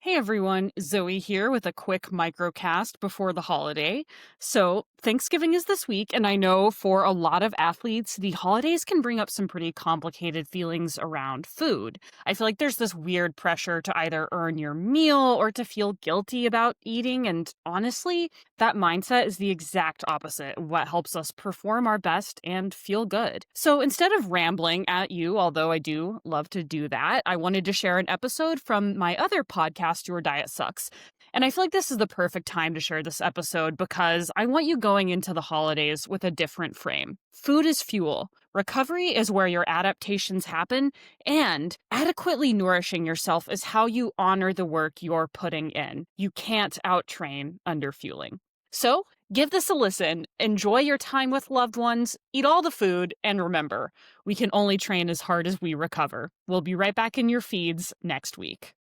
Hey everyone, Zoe here with a quick microcast before the holiday. So, Thanksgiving is this week, and I know for a lot of athletes, the holidays can bring up some pretty complicated feelings around food. I feel like there's this weird pressure to either earn your meal or to feel guilty about eating, and honestly, that mindset is the exact opposite of what helps us perform our best and feel good. So, instead of rambling at you, although I do love to do that, I wanted to share an episode from my other podcast, Your Diet Sucks. And I feel like this is the perfect time to share this episode because I want you going into the holidays with a different frame. Food is fuel. Recovery is where your adaptations happen, and adequately nourishing yourself is how you honor the work you're putting in. You can't out-train under fueling. So, give this a listen, enjoy your time with loved ones, eat all the food, and remember, we can only train as hard as we recover. We'll be right back in your feeds next week.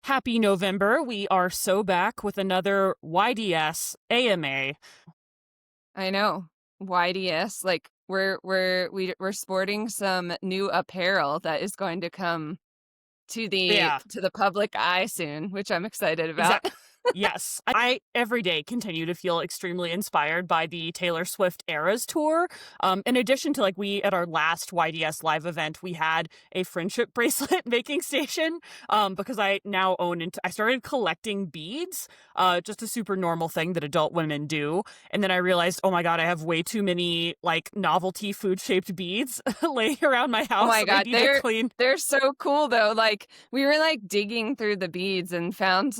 Happy November. We are so back with another YDS AMA. I know. YDS, like we're sporting some new apparel that is going to come to the public eye soon, which I'm excited about. Yes. I every day continue to feel extremely inspired by the Taylor Swift Eras tour. In addition to we at our last YDS live event, we had a friendship bracelet making station because I now own and I started collecting beads, just a super normal thing that adult women do. And then I realized, oh my God, I have way too many novelty food shaped beads laying around my house. Oh my God, clean. They're so cool though. We were digging through the beads and found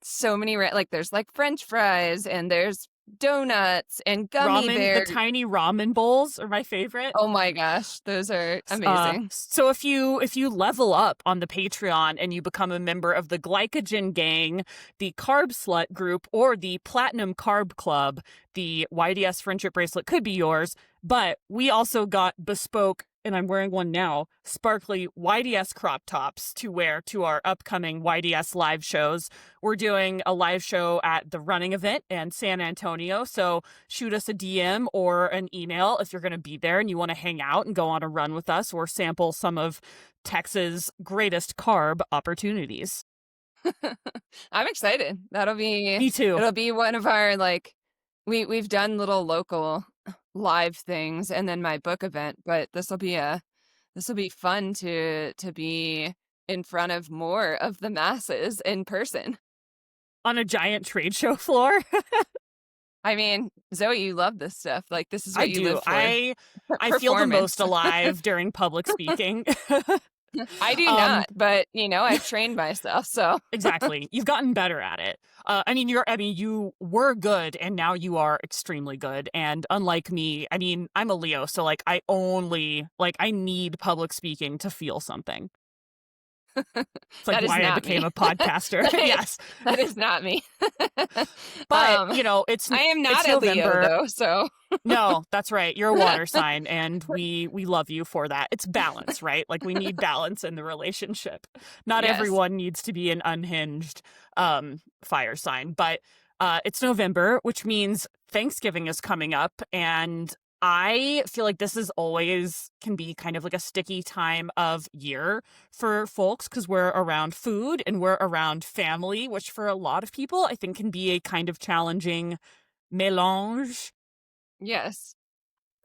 so many there's French fries and there's donuts and gummy bears. The tiny ramen bowls are my favorite. Oh my gosh, those are amazing. So if you level up on the Patreon and you become a member of the Glycogen Gang, the Carb Slut group, or the Platinum Carb Club, the YDS friendship bracelet could be yours. But we also got bespoke, and I'm wearing one now, sparkly YDS crop tops to wear to our upcoming YDS live shows. We're doing a live show at the running event in San Antonio, so shoot us a DM or an email if you're going to be there and you want to hang out and go on a run with us or sample some of Texas' greatest carb opportunities. I'm excited. That'll be... Me too. It'll be one of our, we've done little local live things and then my book event, but this will be fun to be in front of more of the masses in person on a giant trade show floor. I mean, Zoe, you love this stuff. This is what you live for. I feel the most alive during public speaking. I do not, but I've trained myself, so exactly. You've gotten better at it. You were good, and now you are extremely good. And unlike me, I'm a Leo, so I need public speaking to feel something. It's why I became a podcaster. Yes, that is not me. But I am not a Leo though, so no, that's right. You're a water sign, and we love you for that. It's balance, right? We need balance in the relationship. Not everyone needs to be an unhinged fire sign, but it's November, which means Thanksgiving is coming up, and I feel like this is always can be kind of a sticky time of year for folks because we're around food and we're around family, which for a lot of people I think can be a kind of challenging mélange. Yes.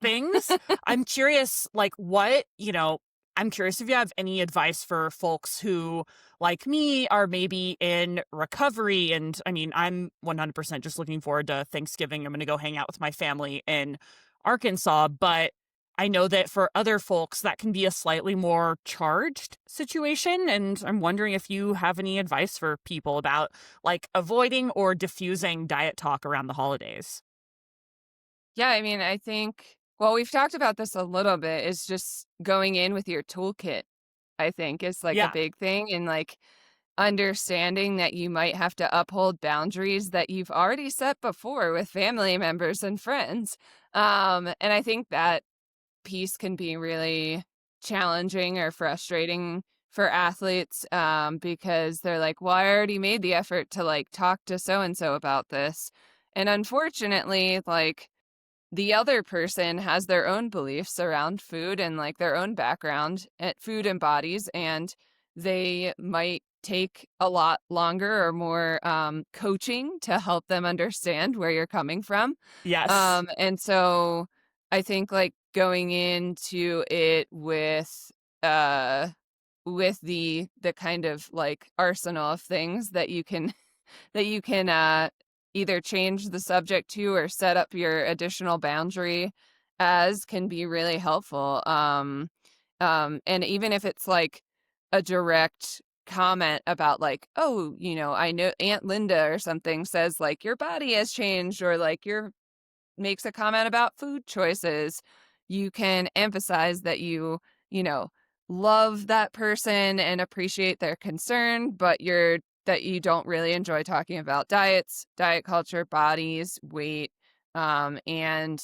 Things. I'm curious, I'm curious if you have any advice for folks who, like me, are maybe in recovery. And I'm 100% just looking forward to Thanksgiving. I'm going to go hang out with my family in Arkansas, but I know that for other folks that can be a slightly more charged situation, and I'm wondering if you have any advice for people about avoiding or diffusing diet talk around the holidays. Yeah, I think, well, we've talked about this a little bit, is just going in with your toolkit, I think is a big thing, and understanding that you might have to uphold boundaries that you've already set before with family members and friends. And I think that piece can be really challenging or frustrating for athletes because they're well, I already made the effort to talk to so-and-so about this. And unfortunately, the other person has their own beliefs around food and their own background at food and bodies, and they might take a lot longer or more coaching to help them understand where you're coming from. Yes. And so I think like going into it uh with the kind of like arsenal of things that you can that you can either change the subject to or set up your additional boundary as can be really helpful. And even if it's like a direct comment about like, oh, I know Aunt Linda or something says like your body has changed, or like your makes a comment about food choices, you can emphasize that you know, love that person and appreciate their concern, but that you don't really enjoy talking about diets, diet culture, bodies, weight, and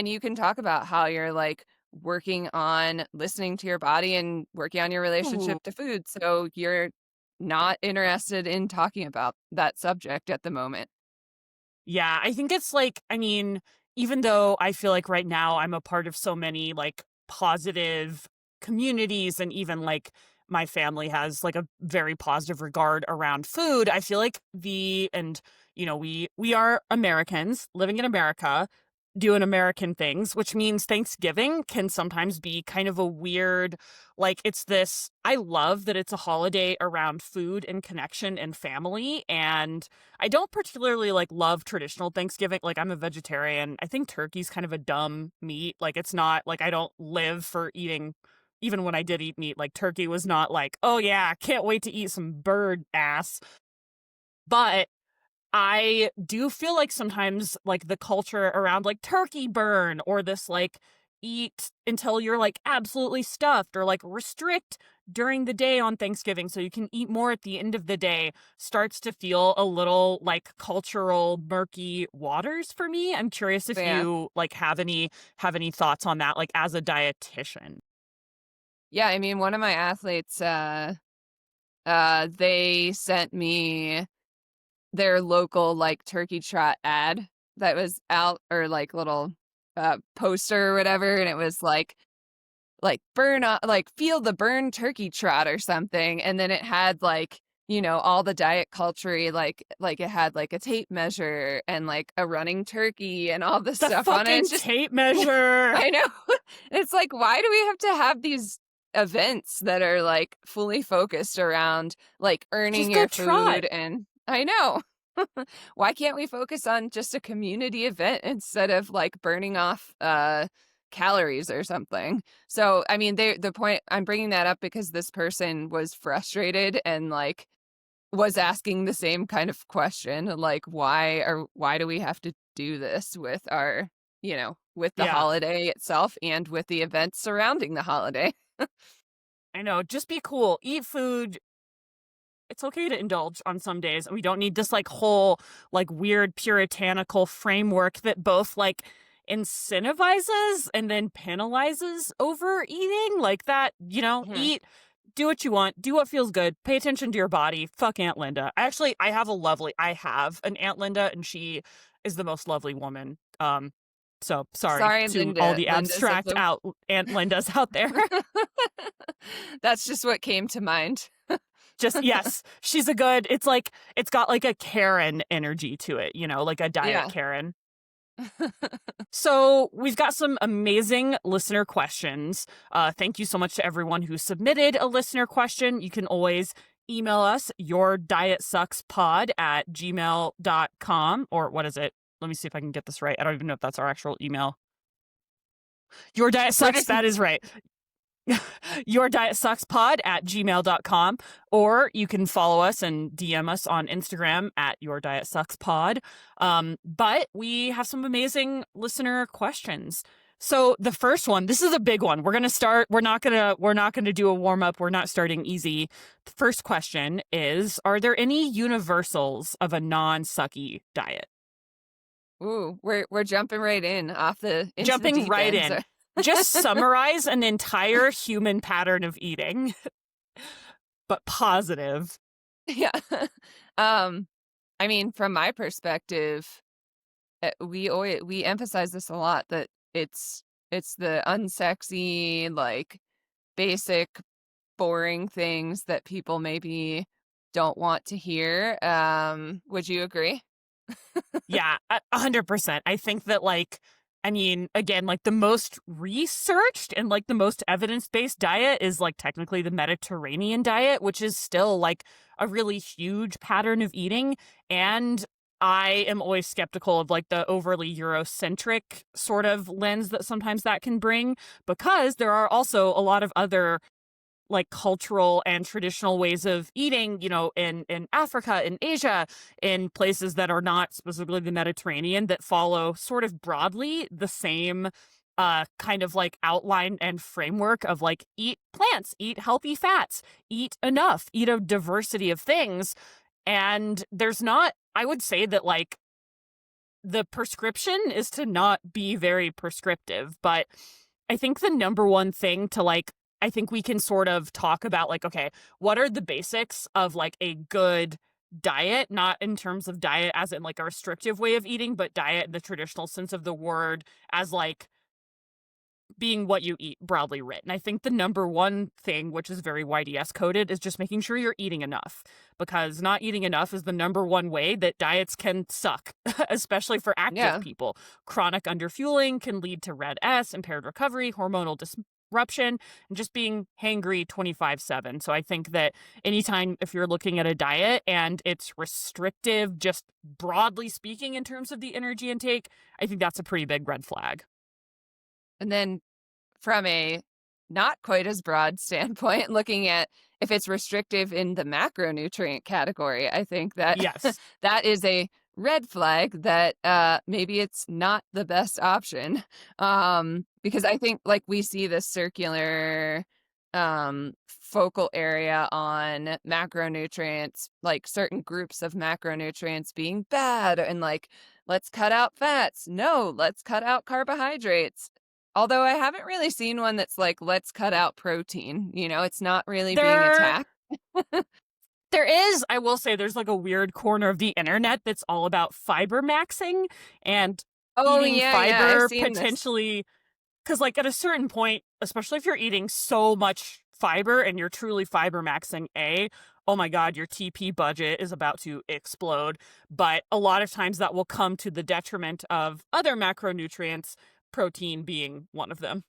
you can talk about how you're like working on listening to your body and working on your Ooh. relationship to food. So you're not interested in talking about that subject at the moment. Yeah, I think it's like, I mean, even though I feel like right now I'm a part of so many like positive communities, and even like my family has like a very positive regard around food, I feel like we are Americans living in America, doing American things, which means Thanksgiving can sometimes be kind of a weird, like, it's this, I love that it's a holiday around food and connection and family. And I don't particularly like love traditional Thanksgiving. Like, I'm a vegetarian. I think turkey's kind of a dumb meat. Like, it's not like I don't live for eating. Even when I did eat meat, like turkey was not like, oh yeah, can't wait to eat some bird ass. But I do feel like sometimes like the culture around like turkey burn, or this like eat until you're like absolutely stuffed, or like restrict during the day on Thanksgiving so you can eat more at the end of the day, starts to feel a little like cultural murky waters for me. I'm curious if Yeah. you like have any thoughts on that, like as a dietitian. Yeah, I mean, one of my athletes, they sent me their local, like, turkey trot ad that was out, or, like, little, poster or whatever, and it was burn o like, "Feel the burn turkey trot," or something, and then it had, like, all the diet culture like, it had, like, a tape measure and, like, a running turkey and all this The stuff on it. It's fucking just tape measure. I know. It's like, why do we have to have these events that are, like, fully focused around, like, earning Just go your trot. food? And I know. Why can't we focus on just a community event instead of, like, burning off, calories or something? So, I mean, the point I'm bringing that up because this person was frustrated and, like, was asking the same kind of question, like, why do we have to do this with with the Yeah. holiday itself and with the events surrounding the holiday? I know, just be cool. Eat food. It's okay to indulge on some days, and we don't need this like whole like weird puritanical framework that both like incentivizes and then penalizes overeating. Like that, Mhm. eat, do what you want, do what feels good, pay attention to your body. Fuck Aunt Linda. Actually, I have an Aunt Linda, and she is the most lovely woman. So sorry Sorry, to all the Linda's of abstract the out Aunt Lindas out there. That's just what came to mind. Just yes, she's a good, it's like it's got like a Karen energy to it, like a diet Yeah. Karen. So we've got some amazing listener questions. Thank you so much to everyone who submitted a listener question. You can always email us your diet sucks pod at gmail.com, or what is it? Let me see if I can get this right. I don't even know if that's our actual email. Your diet We're sucks. just That is right. Your diet sucks pod at gmail.com, or you can follow us and DM us on Instagram at your diet sucks pod. But we have some amazing listener questions. So the first one, this is a big one. We're not gonna do a warm up. We're not starting easy. The first question is, are there any universals of a non-sucky diet? ooh, we're jumping right in off the into the Jumping deep right end. in. Just summarize an entire human pattern of eating, but positive. Yeah. Um, I mean, from my perspective, we emphasize this a lot that it's the unsexy, like, basic, boring things that people maybe don't want to hear. Would you agree? Yeah, 100%. I think that, like, I mean, again, like the most researched and like the most evidence-based diet is like technically the Mediterranean diet, which is still like a really huge pattern of eating. And I am always skeptical of like the overly Eurocentric sort of lens that sometimes that can bring, because there are also a lot of other like cultural and traditional ways of eating, in Africa, in Asia, in places that are not specifically the Mediterranean, that follow sort of broadly the same kind of like outline and framework of like eat plants, eat healthy fats, eat enough, eat a diversity of things. And there's not, I would say that like the prescription is to not be very prescriptive, but I think the number one thing to like, I think we can sort of talk about like, okay, what are the basics of like a good diet, not in terms of diet as in like a restrictive way of eating, but diet in the traditional sense of the word as like being what you eat broadly written. I think the number one thing, which is very YDS coded, is just making sure you're eating enough, because not eating enough is the number one way that diets can suck, especially for active Yeah. people. Chronic underfueling can lead to red S, impaired recovery, hormonal disruption, and just being hangry 24/7. So I think that anytime if you're looking at a diet and it's restrictive, just broadly speaking in terms of the energy intake, I think that's a pretty big red flag. And then from a not quite as broad standpoint, looking at if it's restrictive in the macronutrient category, I think that Yes. that is a red flag that maybe it's not the best option. Because I think like we see this circular focal area on macronutrients, like certain groups of macronutrients being bad, and like let's cut out fats. No, let's cut out carbohydrates. Although I haven't really seen one that's like, let's cut out protein. It's not really being There attacked. there is, I will say there's like a weird corner of the internet that's all about fiber maxing and Oh, eating yeah, yeah, I've fiber seen this. potentially, because like at a certain point, especially if you're eating so much fiber and you're truly fiber maxing, oh my god, your TP budget is about to explode. But a lot of times that will come to the detriment of other macronutrients, protein being one of them.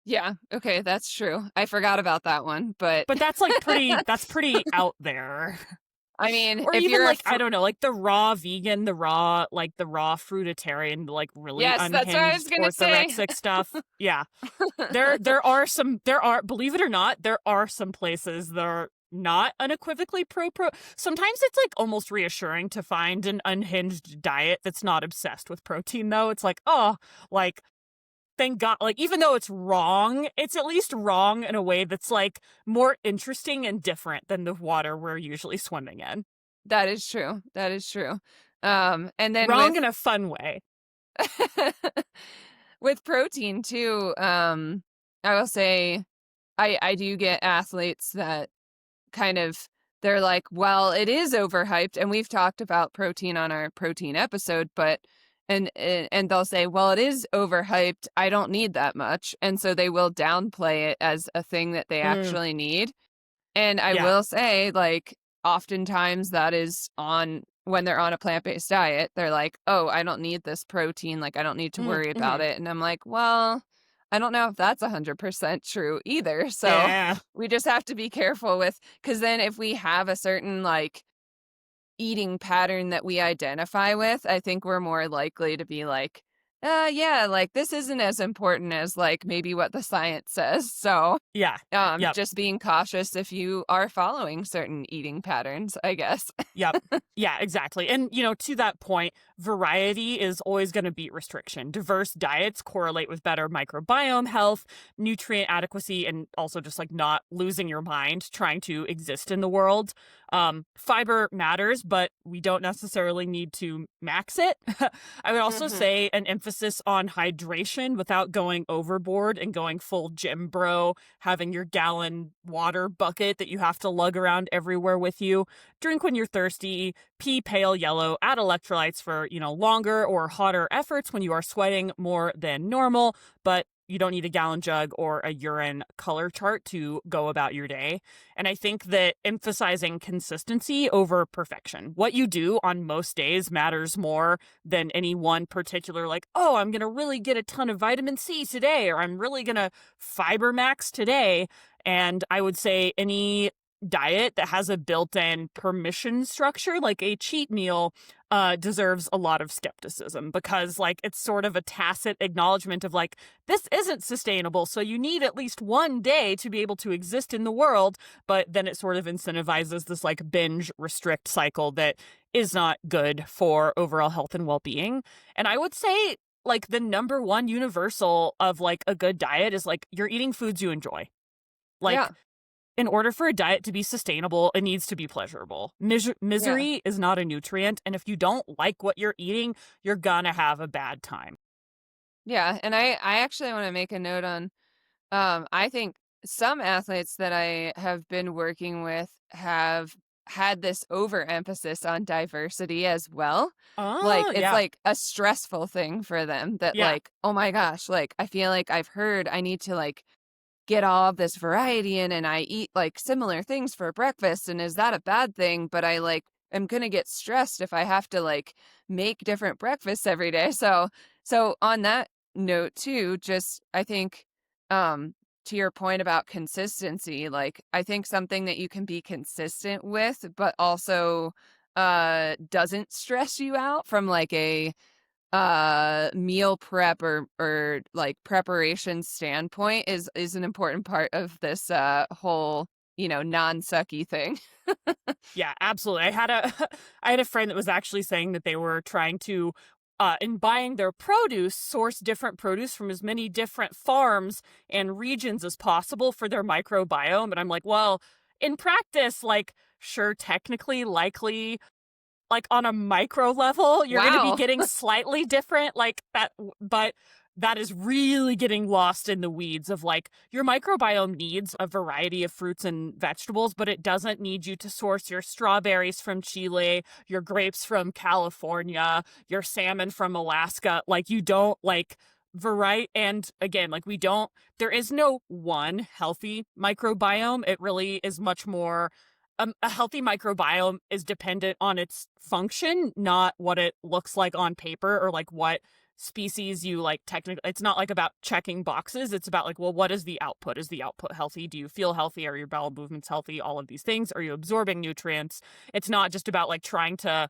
Yeah, okay, that's true. I forgot about that one, but But that's pretty out there. I mean, Or if even you're a like, I don't know, like the raw vegan, the raw fruitarian, like really yes, that's what I was unhinged gonna say. orthorexic stuff. Yeah. There are, believe it or not, there are some places that are not unequivocally pro. Sometimes it's like almost reassuring to find an unhinged diet that's not obsessed with protein though. It's like, oh, like thank God, like even though it's wrong, it's at least wrong in a way that's like more interesting and different than the water we're usually swimming in. That is true. That is true. And then Wrong in a fun way. with protein too, I will say I do get athletes that kind of they're like, well, it is overhyped, and we've talked about protein on our protein episode, but and they'll say, well, it is overhyped. I don't need that much, and so they will downplay it as a thing that they Mm, actually need. And I yeah. will say, like, oftentimes that is on when they're on a plant-based diet, they're like, "Oh, I don't need this protein, like, I don't need to worry about Mhm. it." And I'm like, "Well, I don't know if that's 100% true either." So, Yeah. we just have to be careful with, because then if we have a certain, like, eating pattern that we identify with, I think we're more likely to be like, yeah, like, this isn't as important as, like, maybe what the science says." So Yeah. Yep. just being cautious if you are following certain eating patterns, I guess. Yep. Yeah, exactly. And, to that point, variety is always going to beat restriction. Diverse diets correlate with better microbiome health, nutrient adequacy, and also just like not losing your mind trying to exist in the world. Fiber matters, but we don't necessarily need to max it. I would also Mhm. say an emphasis on hydration without going overboard and going full gym bro, having your gallon water bucket that you have to lug around everywhere with you. Drink when you're thirsty, pee pale yellow, add electrolytes for, longer or hotter efforts when you are sweating more than normal, but you don't need a gallon jug or a urine color chart to go about your day. And I think that emphasizing consistency over perfection. What you do on most days matters more than any one particular, like, oh, I'm going to really get a ton of vitamin C today, or I'm really going to fiber max today. And I would say any diet that has a built-in permission structure, like a cheat meal, deserves a lot of skepticism, because like it's sort of a tacit acknowledgement of like, this isn't sustainable, so you need at least one day to be able to exist in the world. But then it sort of incentivizes this like binge restrict cycle that is not good for overall health and well-being. And I would say like the number one universal of like a good diet is like you're eating foods you enjoy. Yeah. Like, in order for a diet to be sustainable, it needs to be pleasurable. Yeah. Misery is not a nutrient, and if you don't like what you're eating, you're gonna have a bad time. Yeah, and I actually wanna make a note on, I think some athletes that I have been working with have had this overemphasis on diversity as well. Like, Oh, it's yeah. like a stressful thing for them that, Yeah. like, "Oh my gosh," like, I feel like I've heard I need to, like, get all of this variety in and I eat like similar things for breakfast. And is that a bad thing? But I like am gonna get stressed if I have to like make different breakfasts every day. So on that note too, just I think to your point about consistency, like I think something that you can be consistent with, but also doesn't stress you out from like a meal prep or like preparation standpoint is an important part of this whole, non-sucky thing. Yeah, absolutely. I had a I had a friend that was actually saying that they were trying to in buying their produce, source different produce from as many different farms and regions as possible for their microbiome. And I'm like, well, in practice, like, sure, technically, likely, like on a micro level, you're going to be Wow. getting slightly different like that, but that is really getting lost in the weeds of like your microbiome needs a variety of fruits and vegetables, but it doesn't need you to source your strawberries from Chile, your grapes from California, your salmon from Alaska. Like you don't like variety. And again, like we don't, there is no one healthy microbiome. It really is much more a healthy microbiome is dependent on its function, not what it looks like on paper or like what species you like technically. It's not like about checking boxes. It's about like, well, what is the output? Is the output healthy? Do you feel healthy? Are your bowel movements healthy? All of these things. Are you absorbing nutrients? It's not just about like trying to,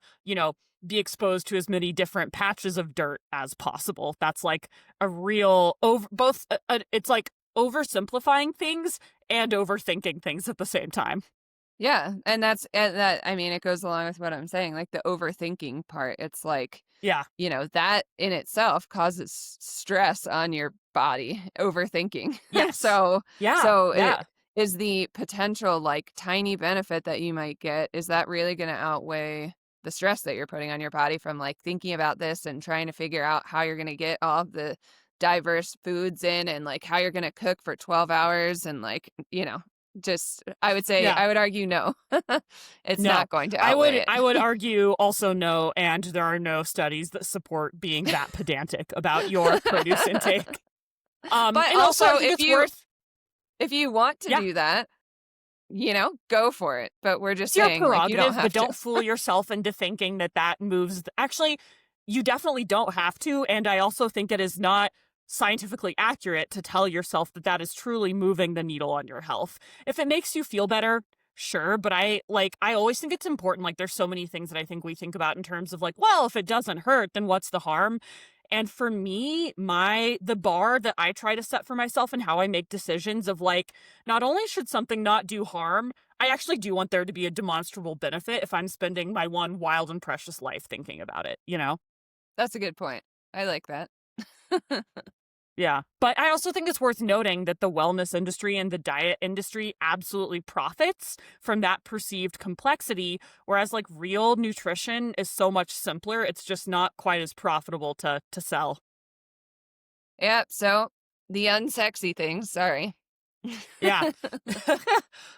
be exposed to as many different patches of dirt as possible. That's like a real over both. It's like oversimplifying things and overthinking things at the same time. Yeah, and that I mean, it goes along with what I'm saying, like the overthinking part. It's like, Yeah. that in itself causes stress on your body, overthinking. Yes. So Yeah, so it yeah, is the potential like tiny benefit that you might get, is that really going to outweigh the stress that you're putting on your body from like thinking about this and trying to figure out how you're going to get all of the diverse foods in and like how you're going to cook for 12 hours and like, just I would say yeah. I would argue no. It's No, not going to I would outweigh I it. would argue also no, and there are no studies that support being that pedantic about your produce intake. But And also I also think it's worth if you want to yeah, do that, go for it. But we're just it's your saying like you don't prerogative, but have to. don't fool yourself into thinking that that moves. Actually, you definitely don't have to, and I also think it is not scientifically accurate to tell yourself that that is truly moving the needle on your health. If it makes you feel better, sure, but I always think it's important. Like there's so many things that I think we think about in terms of like, well, if it doesn't hurt, then what's the harm? And for me, the bar that I try to set for myself and how I make decisions of like, not only should something not do harm, I actually do want there to be a demonstrable benefit if I'm spending my one wild and precious life thinking about it, you know? That's a good point. I like that. Yeah. But I also think it's worth noting that the wellness industry and the diet industry absolutely profits from that perceived complexity, whereas like real nutrition is so much simpler. It's just not quite as profitable to sell. Yeah, so the unsexy things, sorry. Yeah.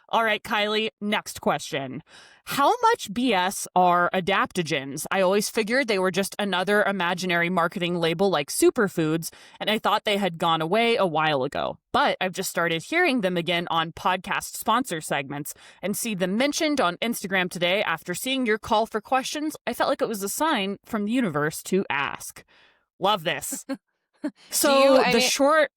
All right, Kylie, next question. How much BS are adaptogens? I always figured they were just another imaginary marketing label like superfoods, and I thought they had gone away a while ago. But I've just started hearing them again on podcast sponsor segments and see them mentioned on Instagram today. After seeing your call for questions, I felt like it was a sign from the universe to ask. Love this. Do you So I the mean, short,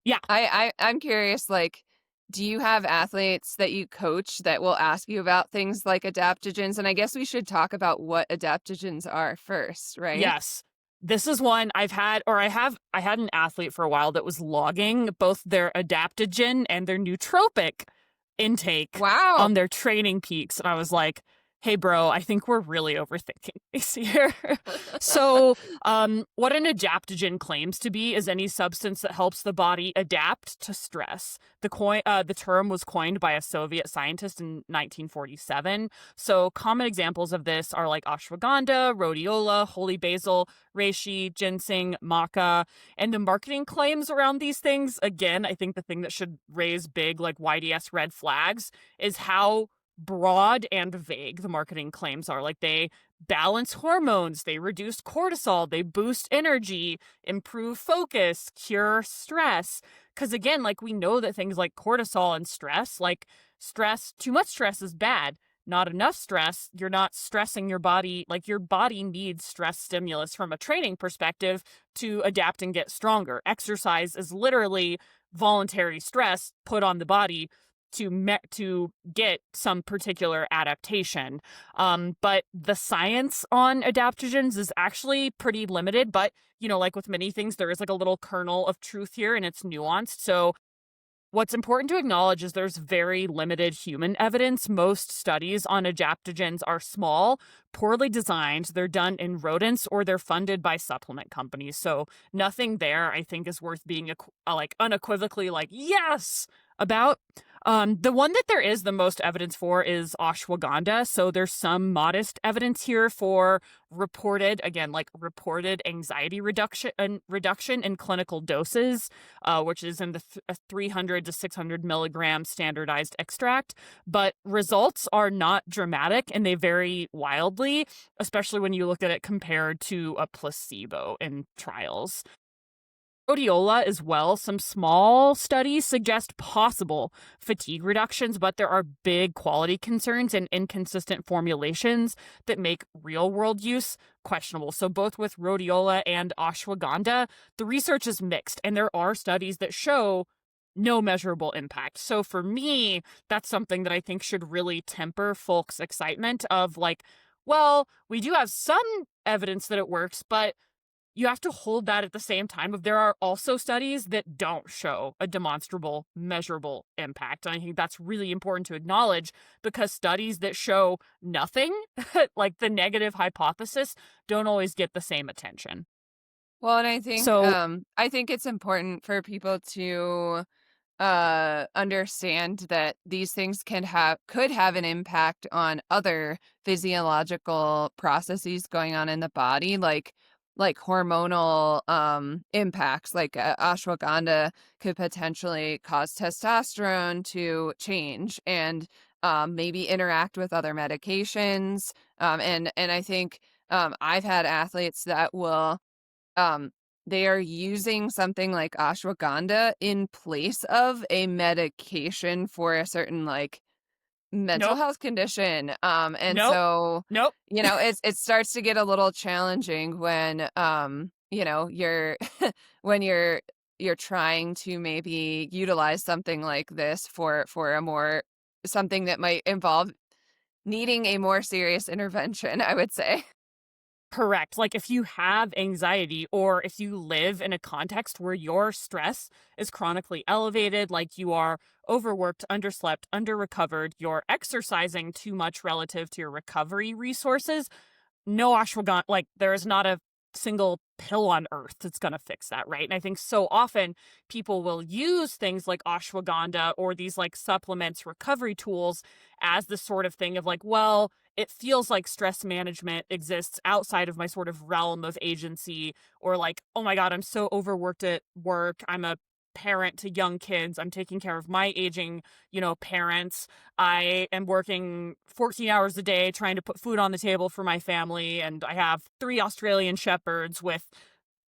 yeah. I'm curious, like, do you have athletes that you coach that will ask you about things like adaptogens? And I guess we should talk about what adaptogens are first, right? Yes. This is one I've had, or I had an athlete for a while that was logging both their adaptogen and their nootropic intake Wow. on their training peaks. And I was like, hey, bro, I think we're really overthinking this here. So, what an adaptogen claims to be is any substance that helps the body adapt to stress. The term was coined by a Soviet scientist in 1947. So, common examples of this are like ashwagandha, rhodiola, holy basil, reishi, ginseng, maca, and the marketing claims around these things. Again, I think the thing that should raise big, like YDS red flags, is how broad and vague the marketing claims are. Like they balance hormones, they reduce cortisol, they boost energy, improve focus, cure stress. Because again, like we know that things like cortisol and stress, like stress, too much stress is bad. Not enough stress, you're not stressing your body. Like your body needs stress stimulus from a training perspective to adapt and get stronger. Exercise is literally voluntary stress put on the body to get some particular adaptation. But the science on adaptogens is actually pretty limited. But you know, like with many things, there is like a little kernel of truth here, and it's nuanced. So what's important to acknowledge is there's very limited human evidence. Most studies on adaptogens are small, poorly designed. They're done in rodents or they're funded by supplement companies. So nothing there, I think, is worth being like unequivocally like yes about. The one that there is the most evidence for is ashwagandha. So there's some modest evidence here for reported anxiety reduction in clinical doses, which is in the 300 to 600 milligram standardized extract. But results are not dramatic and they vary wildly, especially when you look at it compared to a placebo in trials. Rhodiola as well. Some small studies suggest possible fatigue reductions, but there are big quality concerns and inconsistent formulations that make real world use questionable. So, both with rhodiola and ashwagandha, the research is mixed, and there are studies that show no measurable impact. So, for me, that's something that I think should really temper folks' excitement of like, well, we do have some evidence that it works, but you have to hold that at the same time. There are also studies that don't show a demonstrable, measurable impact. And I think that's really important to acknowledge because studies that show nothing, like the negative hypothesis, don't always get the same attention. Well, and So, I think it's important for people to understand that these things could have an impact on other physiological processes going on in the body, like hormonal impacts. Like ashwagandha could potentially cause testosterone to change and maybe interact with other medications. And I think I've had athletes that will um, they are using something like ashwagandha in place of a medication for a certain, like, mental nope, health condition, and nope, so, nope. it starts to get a little challenging when, you're when you're trying to maybe utilize something like this for a more something that might involve needing a more serious intervention, I would say. Correct. Like if you have anxiety or if you live in a context where your stress is chronically elevated, like you are overworked, underslept, underrecovered, you're exercising too much relative to your recovery resources, no ashwagandha, like there is not a single pill on earth that's going to fix that, right? And I think so often people will use things like ashwagandha or these like supplements, recovery tools as the sort of thing of like, well, it feels like stress management exists outside of my sort of realm of agency, or like, oh my God, I'm so overworked at work. I'm a parent to young kids. I'm taking care of my aging, parents. I am working 14 hours a day trying to put food on the table for my family. And I have 3 Australian shepherds with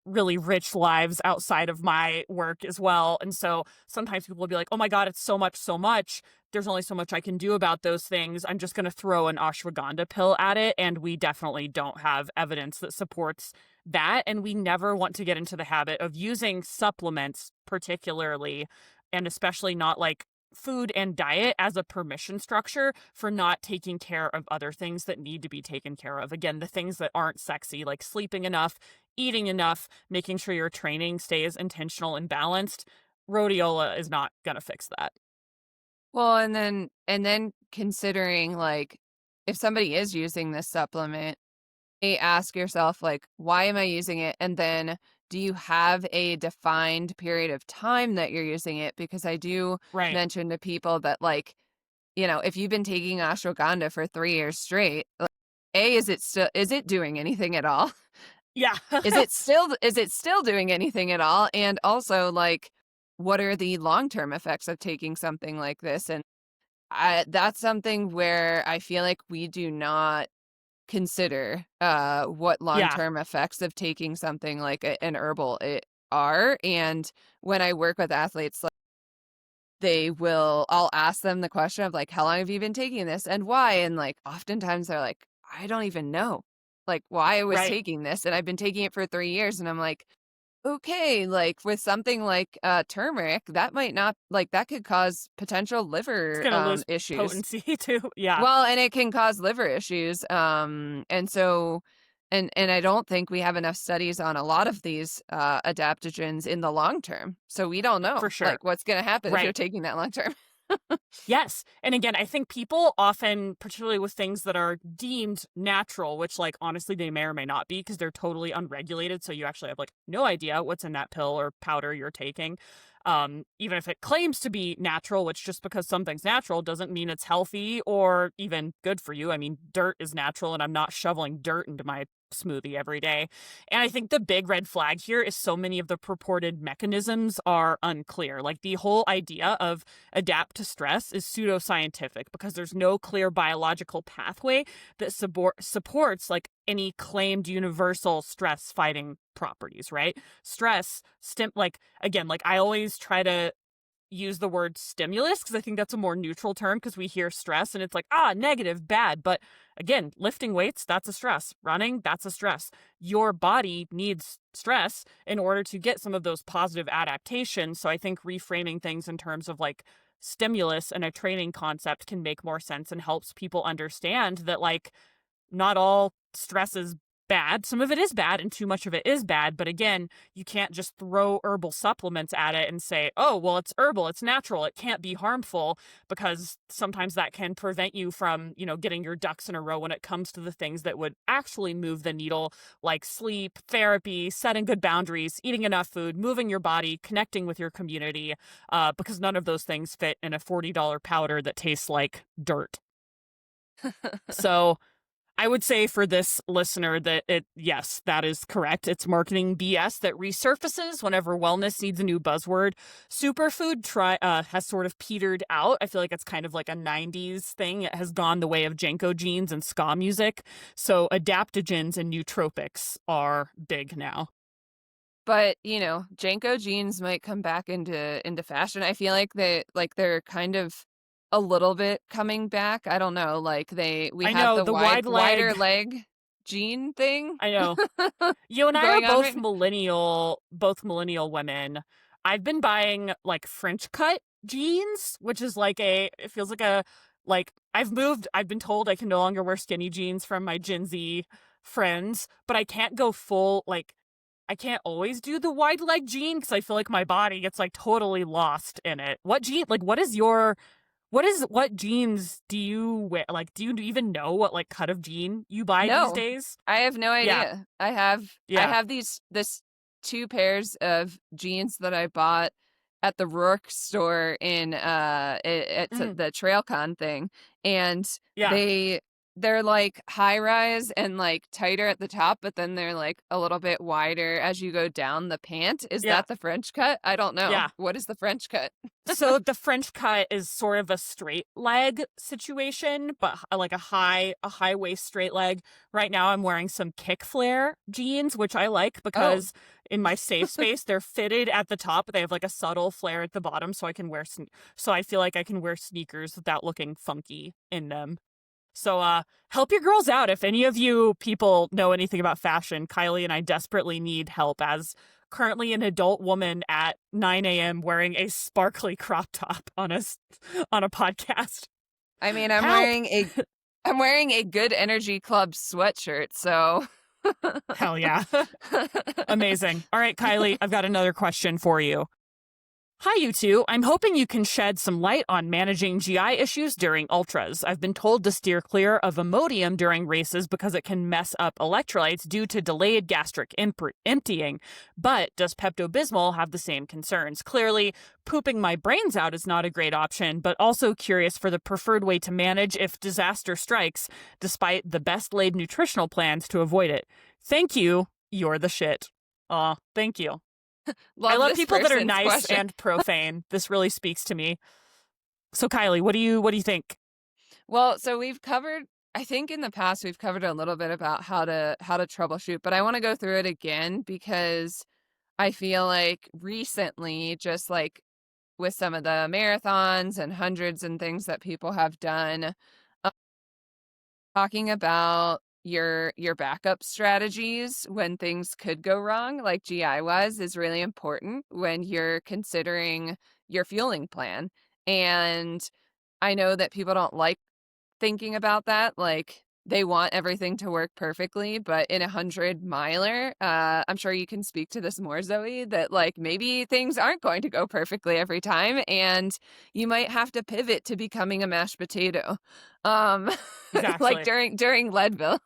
really rich lives outside of my work as well. And so sometimes people will be like, oh my God, it's so much, so much. There's only so much I can do about those things. I'm just going to throw an ashwagandha pill at it. And we definitely don't have evidence that supports that. And we never want to get into the habit of using supplements, particularly, and especially not like food and diet as a permission structure for not taking care of other things that need to be taken care of. Again, the things that aren't sexy, like sleeping enough, eating enough, making sure your training stays intentional and balanced. Rhodiola is not going to fix that. Well, and then considering, like, if somebody is using this supplement, ask yourself, like, why am I using it? And then do you have a defined period of time that you're using it? Because I do Right. mention to people that, like, if you've been taking ashwagandha for 3 years straight, like, is it doing anything at all? Yeah. Is it still doing anything at all? And also, like, what are the long-term effects of taking something like this? And that's something where I feel like we do not consider what Yeah. long-term effects of taking something like an herbal are. And when I work with athletes, like, I'll ask them the question of, like, how long have you been taking this and why? And, like, oftentimes they're like, I don't even know, like, why I was Right. taking this, and I've been taking it for 3 years. And I'm like, okay, like, with something like turmeric, that might not, like, that could cause potential It's liver going to lose issues. potency too. Yeah. Well, and it can cause liver issues, and so, and I don't think we have enough studies on a lot of these, adaptogens in the long term, so we don't For know, sure. like, what's gonna happen if you're Right. taking that long term. Yes. And again, I think people often, particularly with things that are deemed natural, which like honestly they may or may not be because they're totally unregulated. So you actually have like no idea what's in that pill or powder you're taking. Even if it claims to be natural, which just because something's natural doesn't mean it's healthy or even good for you. I mean, dirt is natural and I'm not shoveling dirt into my smoothie every day. And I think the big red flag here is so many of the purported mechanisms are unclear. Like the whole idea of adapt to stress is pseudoscientific because there's no clear biological pathway that supports like any claimed universal stress fighting properties, right? Stress like again, like I always try to use the word stimulus because I think that's a more neutral term because we hear stress and it's like, negative, bad. But again, lifting weights, that's a stress. Running, that's a stress. Your body needs stress in order to get some of those positive adaptations. So I think reframing things in terms of like stimulus and a training concept can make more sense and helps people understand that like not all stress is bad. Some of it is bad and too much of it is bad. But again, you can't just throw herbal supplements at it and say, oh, well, it's herbal, it's natural, it can't be harmful, because sometimes that can prevent you from, getting your ducks in a row when it comes to the things that would actually move the needle, like sleep, therapy, setting good boundaries, eating enough food, moving your body, connecting with your community, because none of those things fit in a $40 powder that tastes like dirt. So I would say for this listener that yes, that is correct. It's marketing BS that resurfaces whenever wellness needs a new buzzword. Superfood has sort of petered out. I feel like it's kind of like a 90s thing. It has gone the way of Janko jeans and ska music. So adaptogens and nootropics are big now. But, Janko jeans might come back into fashion. I feel like they're kind of a little bit coming back. I don't know, like, we I have know the the wide wider leg. leg jean thing I know. You and I are going on right now. both millennial women. I've been buying like French cut jeans, which is like it feels like I've been told I can no longer wear skinny jeans from my Gen Z friends, but I can't go full, like, I can't always do the wide leg jean because I feel like my body gets like totally lost in it. What jeans do you wear? Like, do you even know what like cut of jean you buy these No, days? I have no Yeah. idea. I Yeah. have this 2 pairs of jeans that I bought at the Rourke store in, at Mm, the TrailCon thing, and yeah. they they're like high rise and like tighter at the top, but then they're like a little bit wider as you go down the pant. Is Yeah. that the French cut? I don't know. Yeah. What is the French cut? So the French cut is sort of a straight leg situation, but like a high waist straight leg. Right now I'm wearing some kick flare jeans, which I like Oh, because in my safe space they're fitted at the top, but they have like a subtle flare at the bottom, so I can wear so I feel like I can wear sneakers without looking funky in them. So help your girls out. If any of you people know anything about fashion, Kylee and I desperately need help as currently an adult woman at 9 a.m. wearing a sparkly crop top on on a podcast. I mean, Help. I'm wearing a Good Energy Club sweatshirt, so Hell yeah. Amazing. All right, Kylee, I've got another question for you. Hi, you two. I'm hoping you can shed some light on managing GI issues during ultras. I've been told to steer clear of Imodium during races because it can mess up electrolytes due to delayed gastric emptying. But does Pepto-Bismol have the same concerns? Clearly, pooping my brains out is not a great option, but also curious for the preferred way to manage if disaster strikes, despite the best-laid nutritional plans to avoid it. Thank you. You're the shit. Aw, thank you. I love this people that are person's nice question. and profane. This really speaks to me. So Kylee, what do you think? Well, so we've covered, I think in the past we've covered a little bit about how to troubleshoot, but I want to go through it again because I feel like recently, just like with some of the marathons and hundreds and things that people have done, uh, talking about your backup strategies when things could go wrong, like GI was, is really important when you're considering your fueling plan. And I know that people don't like thinking about that. Like they want everything to work perfectly, but in 100 miler, I'm sure you can speak to this more, Zoe, that like maybe things aren't going to go perfectly every time, and you might have to pivot to becoming a mashed potato. Um, like Exactly. during Leadville.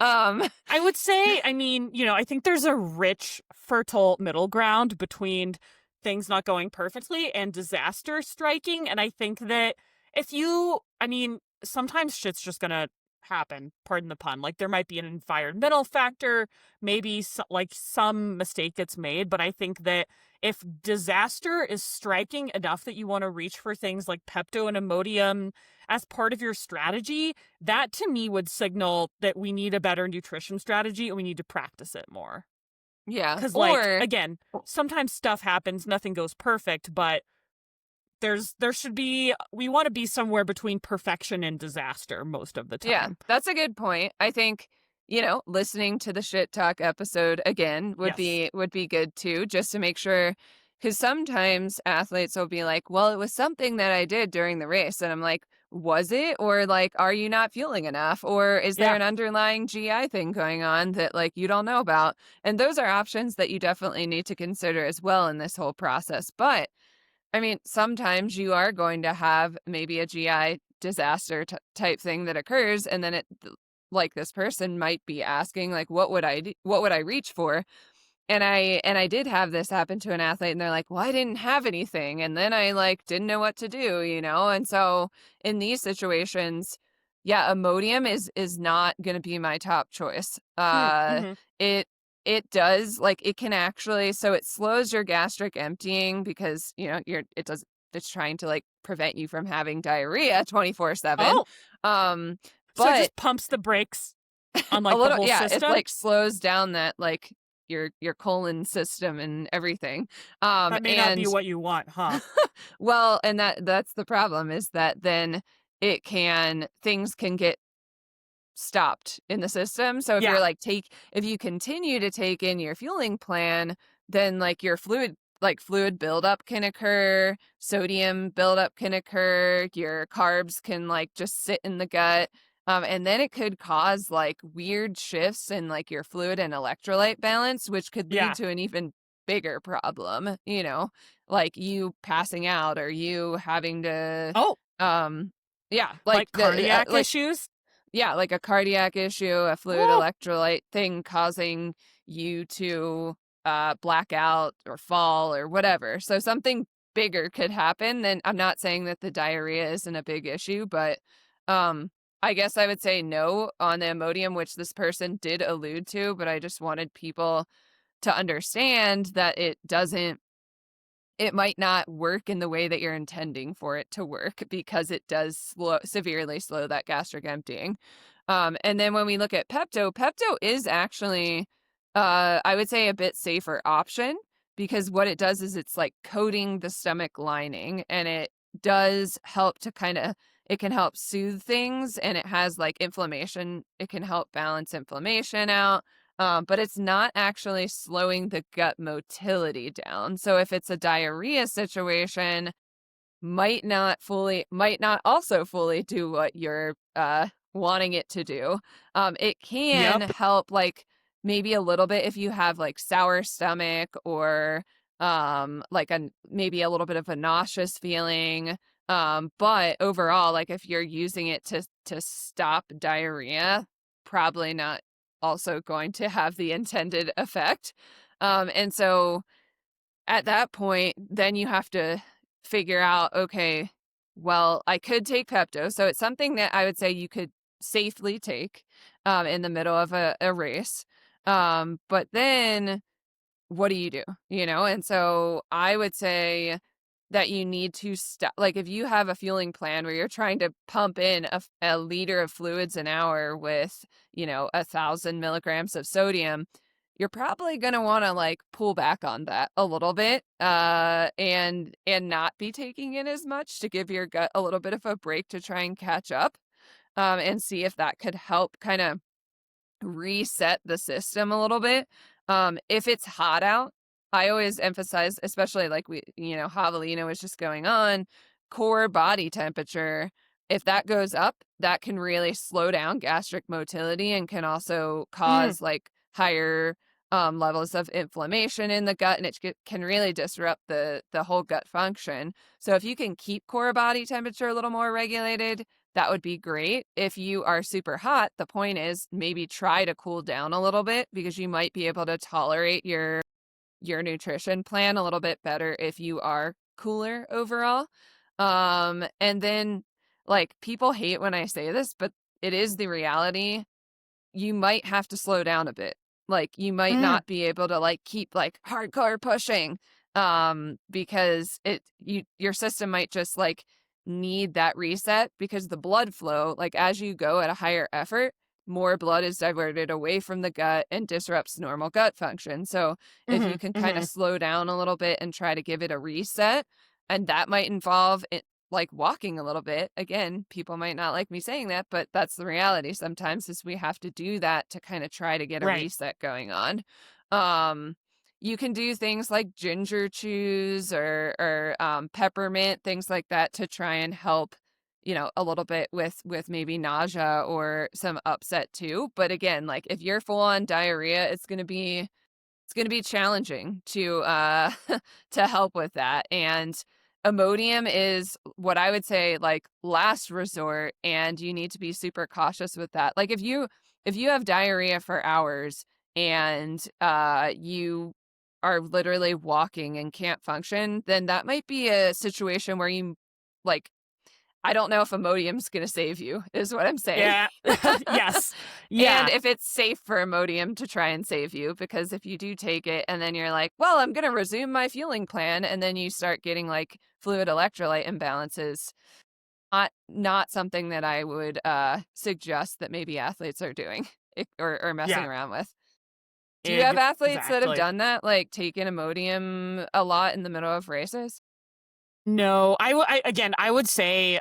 um, I would say, I mean, I think there's a rich, fertile middle ground between things not going perfectly and disaster striking. And I think that I mean, sometimes shit's just gonna happen, pardon the pun. Like there might be an environmental factor, maybe like some mistake gets made, but I think that if disaster is striking enough that you want to reach for things like Pepto and Imodium as part of your strategy, that to me would signal that we need a better nutrition strategy and we need to practice it more. yeah, Because, like, or again, sometimes stuff happens, nothing goes perfect, but we want to be somewhere between perfection and disaster most of the yeah, time. that's a good point. I think, listening to the shit talk episode again would Yes. be good too, just to make sure, because sometimes athletes will be like, well, it was something that I did during the race. And I'm like, was it? Or like, are you not feeling enough? Or is there Yeah. an underlying GI thing going on that like you don't know about? And those are options that you definitely need to consider as well in this whole process. But I mean, sometimes you are going to have maybe a GI disaster type thing that occurs, and then like this person might be asking like, what would I reach for? And I did have this happen to an athlete, and they're like, well, I didn't have anything, and then I like didn't know what to do, and so in these situations, yeah, Imodium is not going to be my top choice. Mm-hmm. It does, like, it can actually, so it slows your gastric emptying because, it's trying to, like, prevent you from having diarrhea 24/7. Oh, Um, so it but just pumps the brakes on a like the little, whole yeah, it, system? like, slows down that, like, your colon system and everything. That may not be And what you want, huh? well, and that's the problem is that then things can get stopped in the system. So Yeah. if you continue to take in your fueling plan, then like your fluid buildup can occur, sodium buildup can occur, your carbs can like just sit in the gut. And then it could cause like weird shifts in like your fluid and electrolyte balance, which could lead Yeah. to an even bigger problem, like you passing out or you having to, Oh, um, yeah, like cardiac issues? yeah, like a cardiac issue, a fluid Oh, electrolyte thing causing you to black out or fall or whatever. So something bigger could happen. And I'm not saying that the diarrhea isn't a big issue, but um I guess I would say no on the Imodium, which this person did allude to, but I just wanted people to understand that it might not work in the way that you're intending for it to work because it does severely slow that gastric emptying. And then when we look at Pepto is actually, I would say, a bit safer option because what it does is it's like coating the stomach lining, and it does help to it can help soothe things, and it has like inflammation. It can help balance inflammation out. But it's not actually slowing the gut motility down. So if it's a diarrhea situation, might not also fully do what you're wanting it to do. It can Yep. help like maybe a little bit if you have like sour stomach or like a maybe a little bit of a nauseous feeling. But overall, like if you're using it to stop diarrhea, probably not also going to have the intended effect. And so at that point, then you have to figure out, okay, well, I could take Pepto. So it's something that I would say you could safely take in the middle of a race. But then what do you do? You know, and so I would say that you need to stop. Like if you have a fueling plan where you're trying to pump in a liter of fluids an hour with, 1,000 milligrams of sodium, you're probably going to want to like pull back on that a little bit, and not be taking in as much to give your gut a little bit of a break to try and catch up, and see if that could help kind of reset the system a little bit. If it's hot out, I always emphasize, especially like Javelina was just going on, core body temperature. If that goes up, that can really slow down gastric motility and can also Mm, cause like higher levels of inflammation in the gut, and can really disrupt the whole gut function. So if you can keep core body temperature a little more regulated, that would be great. If you are super hot, the point is maybe try to cool down a little bit because you might be able to tolerate your nutrition plan a little bit better if you are cooler overall. And then like people hate when I say this, but it is the reality. You might have to slow down a bit. Like you might mm, not be able to like keep like hardcore pushing because your system might just like need that reset because the blood flow, like as you go at a higher effort, more blood is diverted away from the gut and disrupts normal gut function. So if you mhm, can kind of mhm. slow down a little bit and try to give it a reset, and that might involve it like walking a little bit. Again, people might not like me saying that, but that's the reality sometimes is we have to do that to kind of try to get a Right. reset going on. Um, you can do things like ginger chews or peppermint, things like that to try and help, a little bit with maybe nausea or some upset too. But again, like if you're full on diarrhea, it's going to be challenging to to help with that. And Imodium is what I would say like last resort, and you need to be super cautious with that. Like if you have diarrhea for hours and you are literally walking and can't function, then that might be a situation where you like I don't know if Imodium's going to save you is what I'm saying. Yeah. Yes. And Yeah. if it's safe for Imodium to try and save you, because if you do take it and then you're like, well, I'm going to resume my fueling plan, and then you start getting like fluid electrolyte imbalances, not something that I would suggest that maybe athletes are doing or messing Yeah. around with. Do you have athletes that have Exactly. done that, like taken Imodium a lot in the middle of races? No, again, I would say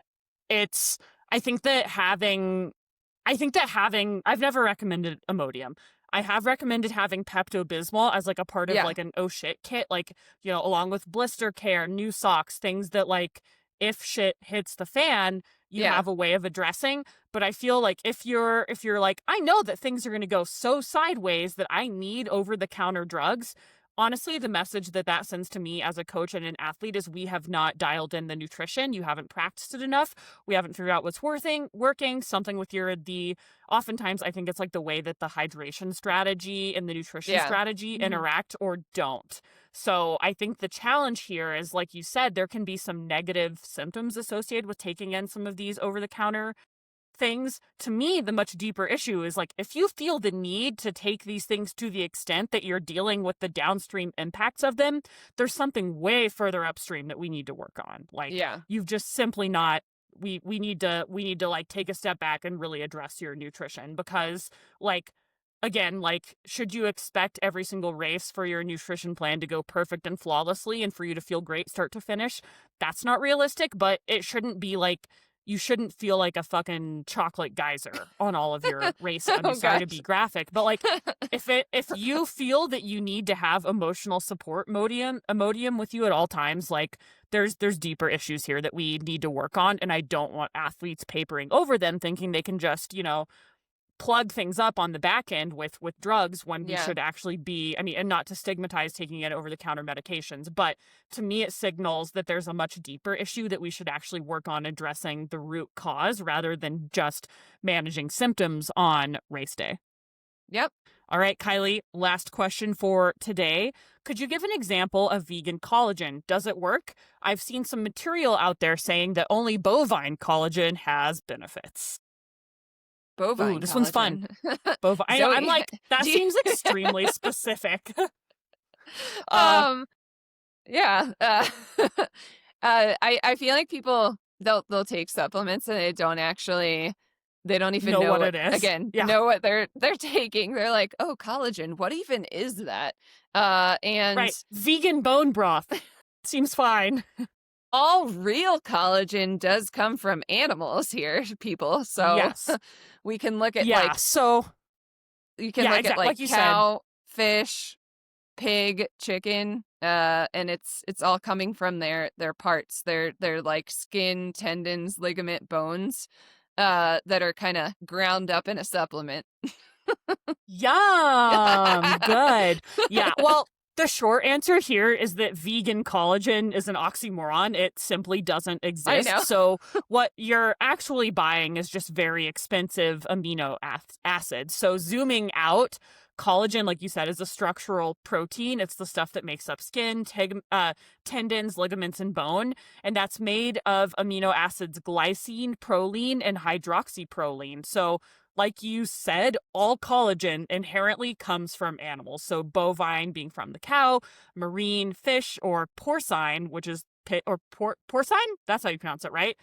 it's I think that I've never recommended Imodium. I have recommended having Pepto-Bismol as like a part of Yeah, like an oh shit kit, like, along with blister care, new socks, things that like if shit hits the fan, you yeah, have a way of addressing. But I feel like if you're like, I know that things are gonna go so sideways that I need over-the-counter drugs. Honestly, the message that that sends to me as a coach and an athlete is we have not dialed in the nutrition. You haven't practiced it enough. We haven't figured out what's working, something with oftentimes I think it's like the way that the hydration strategy and the nutrition yeah. strategy Mhm. interact or don't. So I think the challenge here is, like you said, there can be some negative symptoms associated with taking in some of these over the counter things, to me, the much deeper issue is like, if you feel the need to take these things to the extent that you're dealing with the downstream impacts of them, there's something way further upstream that we need to work on. Like, Yeah. you've just simply not, we need to like take a step back and really address your nutrition, because like, again, like, should you expect every single race for your nutrition plan to go perfect and flawlessly and for you to feel great start to finish? That's not realistic, but it shouldn't be like, you shouldn't feel like a fucking chocolate geyser on all of your race. I'm Oh sorry to gosh. be graphic, but like, if you feel that you need to have emotional support Imodium with you at all times, like, there's deeper issues here that we need to work on, and I don't want athletes papering over them thinking they can just, plug things up on the back end with drugs, when we Yeah. should actually be, I mean, and not to stigmatize taking it over the counter medications, but to me it signals that there's a much deeper issue that we should actually work on addressing the root cause rather than just managing symptoms on race day. Yep. All right, Kylee, last question for today. Could you give an example of vegan collagen? Does it work? I've seen some material out there saying that only bovine collagen has benefits. Bovine Ooh, this one's fun. collagen. Bovine. I'm Zoe, like, that do you- seems extremely specific. um yeah. I feel like people, they'll take supplements and they don't even know know what what, it is. again, Yeah. know what they're taking. They're like, oh, collagen, what even is that? And Right. Vegan bone broth. Seems fine. all real collagen does come from animals here, people. So Yes. we can look at Yeah. So, you can yeah, look at exactly. like Like you said. cow, fish, pig, chicken, and it's all coming from their parts. They're like skin, tendons, ligament, bones, that are kind of ground up in a supplement. Yum. Good. Yeah. Well, the short answer here is that vegan collagen is an oxymoron. It simply doesn't I know. exist. So what you're actually buying is just very expensive amino acids. So zooming out, collagen, like you said, is a structural protein. It's the stuff that makes up skin, tendons, ligaments, and bone. And that's made of amino acids glycine, proline, and hydroxyproline. So like you said, all collagen inherently comes from animals. So bovine being from the cow, marine fish, or porcine, which is porcine? That's how you pronounce it, right?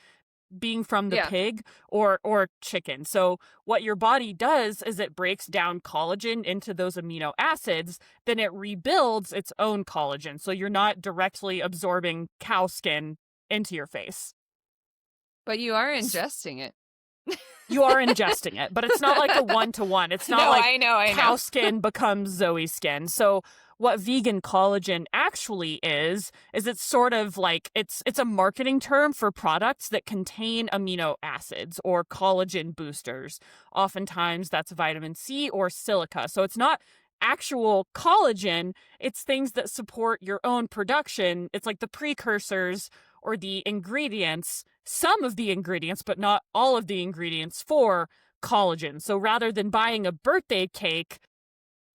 Being from the Yeah. pig or chicken. So what your body does is it breaks down collagen into those amino acids, then it rebuilds its own collagen. So you're not directly absorbing cow skin into your face. But you are ingesting it. You are ingesting it, but it's not like a one-to-one. It's not No, like I know. cow skin becomes Zoe skin. So what vegan collagen actually is it's sort of like, it's a marketing term for products that contain amino acids or collagen boosters. Oftentimes that's vitamin C or silica. So it's not actual collagen, it's things that support your own production. It's like the precursors or the ingredients, some of the ingredients, but not all of the ingredients for collagen. So rather than buying a birthday cake,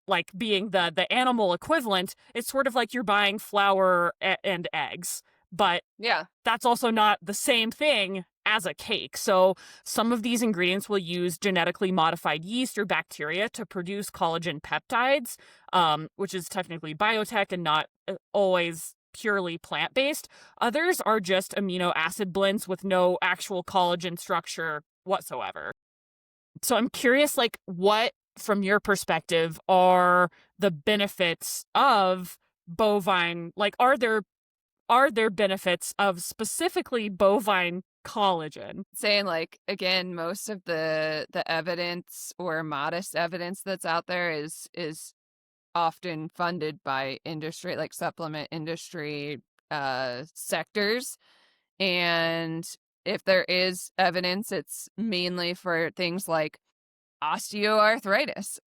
like being the animal equivalent, it's sort of like you're buying flour and eggs. But Yeah. that's also not the same thing as a cake. So some of these ingredients will use genetically modified yeast or bacteria to produce collagen peptides, which is technically biotech and not always purely plant-based. Others are just amino acid blends with no actual collagen structure whatsoever. So I'm curious, like, what, from your perspective, are the benefits of bovine? Like, are there benefits of specifically bovine collagen? Saying like, again, most of the evidence or modest evidence that's out there is often funded by industry, like supplement industry sectors. And if there is evidence, it's mainly for things like osteoarthritis,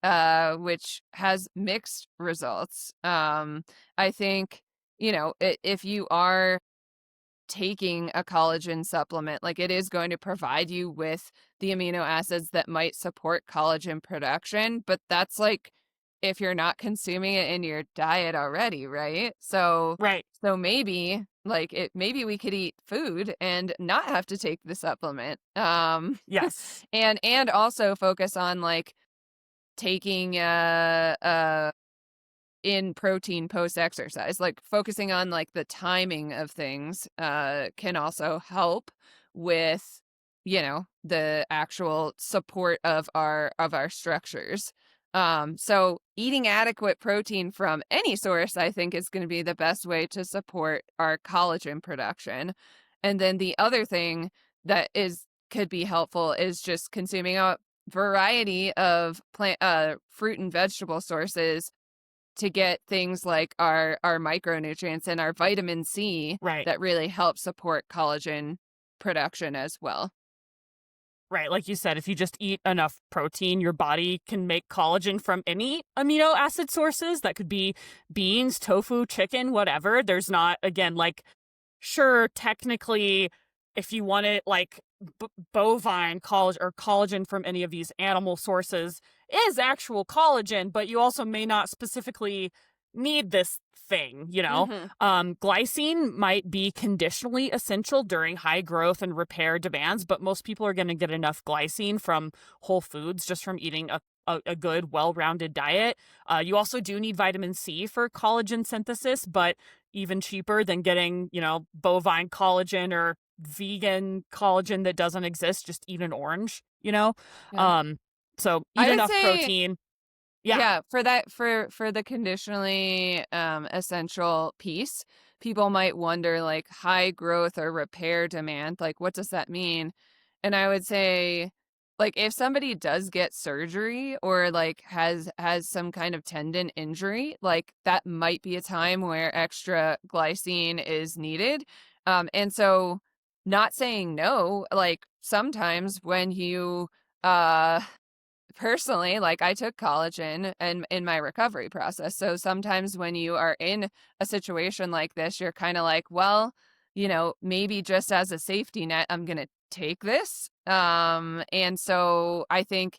which has mixed results. I think, if you are taking a collagen supplement, like, it is going to provide you with the amino acids that might support collagen production, but that's like if you're not consuming it in your diet already, right? So Right. maybe Like, maybe we could eat food and not have to take the supplement. Yes. And also focus on, like, taking, in protein post-exercise, like, focusing on, like, the timing of things, can also help with, the actual support of our structures. So eating adequate protein from any source, I think, is gonna be the best way to support our collagen production. And then the other thing that could be helpful is just consuming a variety of fruit and vegetable sources to get things like our micronutrients and our vitamin C Right. that really help support collagen production as well. Right, like you said, if you just eat enough protein, your body can make collagen from any amino acid sources. That could be beans, tofu, chicken, whatever. There's not, again, like, sure, technically, if you wanted like bovine collagen or collagen from any of these animal sources is actual collagen, but you also may not specifically need this thing, Mhm. Glycine might be conditionally essential during high growth and repair demands, but most people are going to get enough glycine from whole foods just from eating a good, well-rounded diet. You also do need vitamin C for collagen synthesis, but even cheaper than getting, bovine collagen or vegan collagen that doesn't exist. Just eat an orange. Yeah. Um, so eat I would enough say, protein. Yeah, yeah, for that for the conditionally essential piece, people might wonder, like, high growth or repair demand, like, what does that mean? And I would say, like, if somebody does get surgery or like has some kind of tendon injury, like, that might be a time where extra glycine is needed. And so not saying no, like, sometimes when you uh personally, like, I took collagen and in my recovery process. So sometimes when you are in a situation like this, you're kind of like, well, maybe just as a safety net, I'm going to take this. And so I think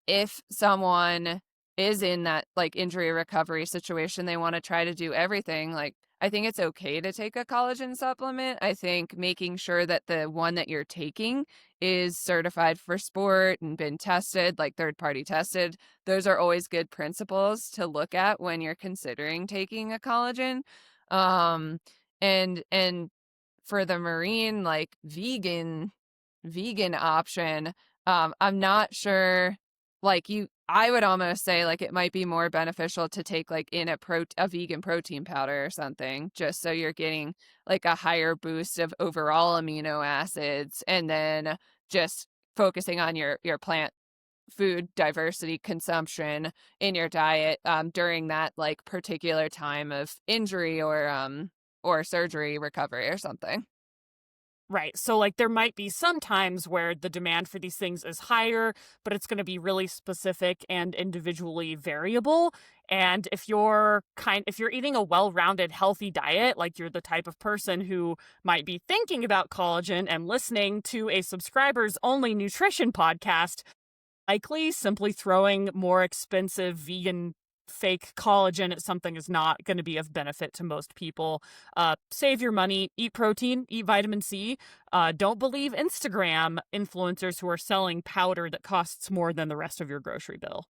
if someone is in that, like, injury recovery situation, they want to try to do everything. Like, I think it's okay to take a collagen supplement. I think making sure that the one that you're taking is certified for sport and been tested, like, third party tested. Those are always good principles to look at when you're considering taking a collagen. Um, and for the marine, like, vegan option, I'm not sure, like, I would almost say, like, it might be more beneficial to take, like, in a vegan protein powder or something, just so you're getting, like, a higher boost of overall amino acids, and then just focusing on your plant food diversity consumption in your diet, during that, like, particular time of injury or surgery recovery or something. right. So, like, there might be some times where the demand for these things is higher, but it's going to be really specific and individually variable. And if you're eating a well-rounded, healthy diet, like you're the type of person who might be thinking about collagen and listening to a subscribers only nutrition podcast, likely simply throwing more expensive vegan fake collagen at something is not going to be of benefit to most people. Save your money, eat protein, eat vitamin C. Don't believe Instagram influencers who are selling powder that costs more than the rest of your grocery bill.